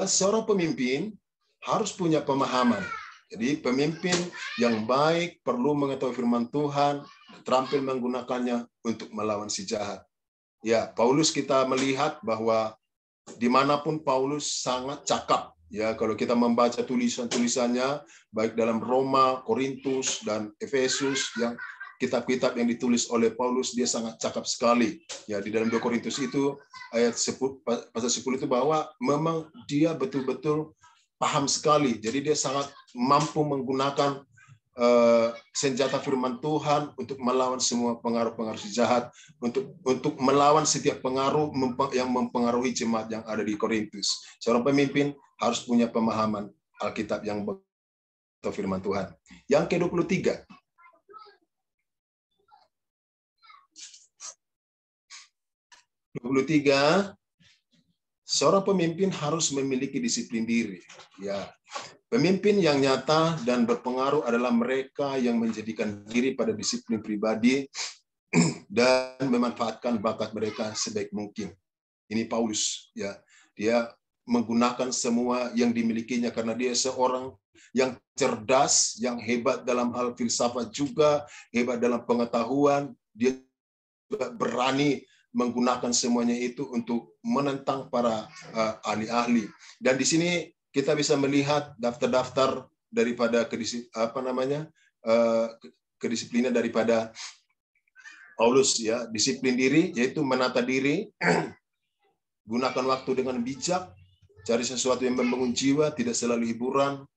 seorang pemimpin harus punya pemahaman. Jadi pemimpin yang baik perlu mengetahui firman Tuhan, terampil menggunakannya untuk melawan si jahat. Ya, Paulus kita melihat bahwa dimanapun Paulus sangat cakap. Ya, kalau kita membaca tulisan-tulisannya, baik dalam Roma, Korintus, dan Efesus, yang kitab-kitab yang ditulis oleh Paulus, dia sangat cakap sekali. Ya, di dalam 2 Korintus itu, ayat 10, pasal 10 itu bahwa memang dia betul-betul paham sekali. Jadi dia sangat mampu menggunakan senjata firman Tuhan untuk melawan semua pengaruh-pengaruh jahat, untuk melawan setiap pengaruh yang mempengaruhi jemaat yang ada di Korintus. Seorang pemimpin harus punya pemahaman Alkitab yang atau firman Tuhan. Yang ke-23. Seorang pemimpin harus memiliki disiplin diri. Ya, pemimpin yang nyata dan berpengaruh adalah mereka yang menjadikan diri pada disiplin pribadi dan memanfaatkan bakat mereka sebaik mungkin. Ini Paulus, ya. Dia menggunakan semua yang dimilikinya karena dia seorang yang cerdas, yang hebat dalam hal filsafat juga, hebat dalam pengetahuan. Dia juga berani menggunakan semuanya itu untuk menentang para ahli-ahli. Dan di sini kita bisa melihat daftar-daftar daripada kedisiplinan daripada Paulus, ya. Disiplin diri yaitu menata diri, gunakan waktu dengan bijak, cari sesuatu yang membangun jiwa, tidak selalu hiburan,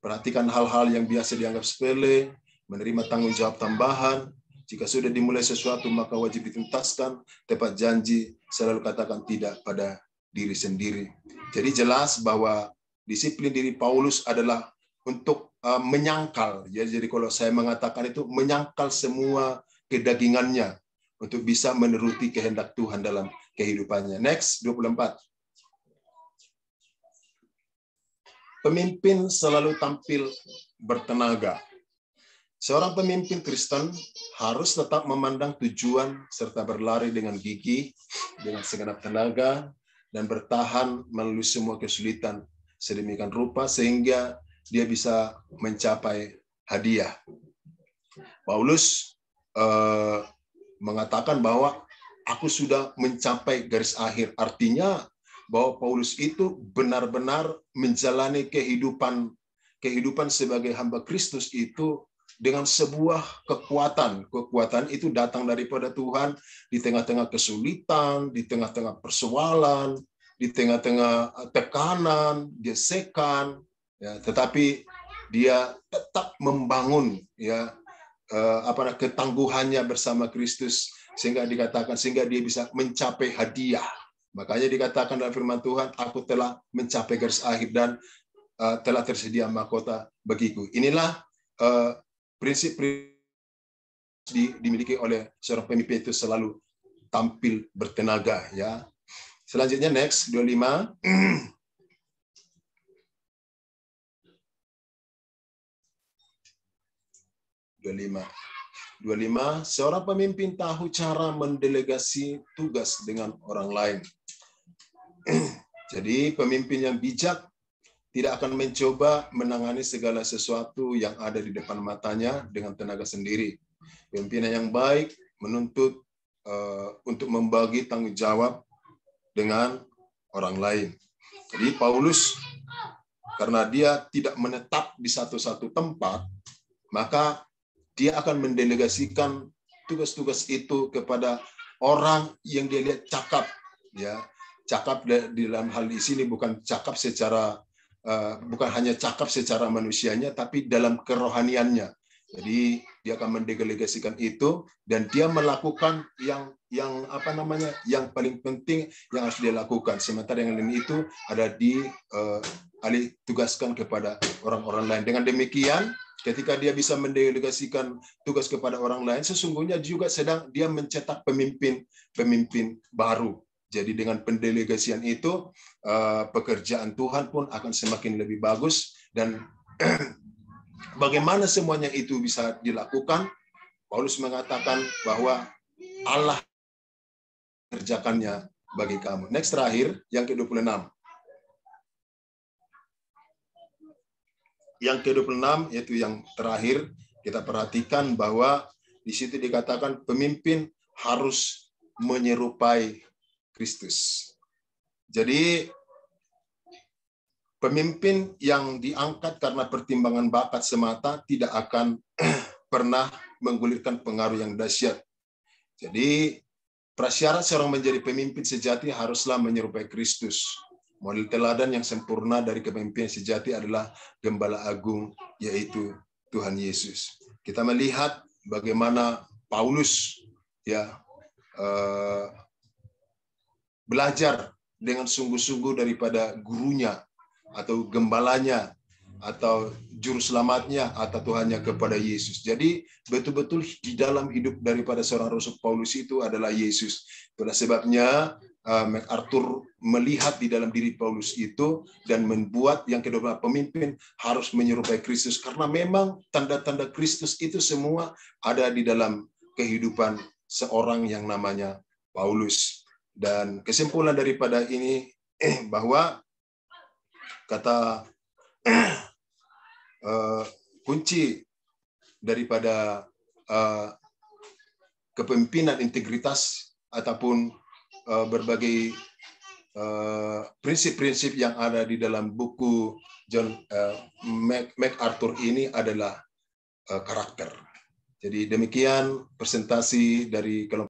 perhatikan hal-hal yang biasa dianggap sepele, menerima tanggung jawab tambahan. Jika sudah dimulai sesuatu, maka wajib dituntaskan. Tepat janji, selalu katakan tidak pada diri sendiri. Jadi jelas bahwa disiplin diri Paulus adalah untuk menyangkal. Ya, jadi kalau saya mengatakan itu, menyangkal semua kedagingannya untuk bisa menuruti kehendak Tuhan dalam kehidupannya. Next, 24. Pemimpin selalu tampil bertenaga. Seorang pemimpin Kristen harus tetap memandang tujuan serta berlari dengan gigih, dengan segenap tenaga, dan bertahan melalui semua kesulitan sedemikian rupa sehingga dia bisa mencapai hadiah. Paulus mengatakan bahwa aku sudah mencapai garis akhir. Artinya bahwa Paulus itu benar-benar menjalani kehidupan sebagai hamba Kristus itu dengan sebuah kekuatan. Kekuatan itu datang daripada Tuhan di tengah-tengah kesulitan, di tengah-tengah persoalan, di tengah-tengah tekanan, gesekan, ya, tetapi dia tetap membangun, ya, ketangguhannya bersama Kristus sehingga dia bisa mencapai hadiah. Makanya dikatakan dalam firman Tuhan, aku telah mencapai garis akhir dan telah tersedia mahkota bagiku. Inilah prinsip dimiliki oleh seorang pemimpin, itu selalu tampil bertenaga, ya. Selanjutnya next 25. 25. Seorang pemimpin tahu cara mendelegasi tugas dengan orang lain. Jadi pemimpin yang bijak tidak akan mencoba menangani segala sesuatu yang ada di depan matanya dengan tenaga sendiri. Pimpinan yang baik menuntut untuk membagi tanggung jawab dengan orang lain. Jadi Paulus, karena dia tidak menetap di satu-satu tempat, maka dia akan mendelegasikan tugas-tugas itu kepada orang yang dia lihat cakap, ya. Cakap di dalam hal di sini bukan cakap secara bukan hanya cakap secara manusianya, tapi dalam kerohaniannya. Jadi dia akan mendelegasikan itu dan dia melakukan yang paling penting yang harus dia lakukan. Sementara yang lain itu ada alih tugaskan kepada orang-orang lain. Dengan demikian, ketika dia bisa mendelegasikan tugas kepada orang lain, sesungguhnya juga sedang dia mencetak pemimpin baru. Jadi dengan pendelegasian itu, pekerjaan Tuhan pun akan semakin lebih bagus. Dan bagaimana semuanya itu bisa dilakukan? Paulus mengatakan bahwa Allah kerjakannya bagi kamu. Next terakhir, yang ke-26. Yang ke-26 yaitu yang terakhir, kita perhatikan bahwa di situ dikatakan pemimpin harus menyerupai Kristus. Jadi pemimpin yang diangkat karena pertimbangan bakat semata tidak akan pernah menggulirkan pengaruh yang dahsyat. Jadi prasyarat seorang menjadi pemimpin sejati haruslah menyerupai Kristus. Model teladan yang sempurna dari kepemimpinan sejati adalah Gembala Agung, yaitu Tuhan Yesus. Kita melihat bagaimana Paulus belajar dengan sungguh-sungguh daripada gurunya atau gembalanya atau juru selamatnya atau Tuhannya kepada Yesus. Jadi betul-betul di dalam hidup daripada seorang Rasul Paulus itu adalah Yesus. Itulah sebabnya MacArthur melihat di dalam diri Paulus itu dan membuat yang kedua, pemimpin harus menyerupai Kristus, karena memang tanda-tanda Kristus itu semua ada di dalam kehidupan seorang yang namanya Paulus. Dan kesimpulan daripada ini bahwa kata kunci daripada kepemimpinan integritas ataupun berbagai prinsip-prinsip yang ada di dalam buku John MacArthur ini adalah karakter. Jadi demikian presentasi dari kelompok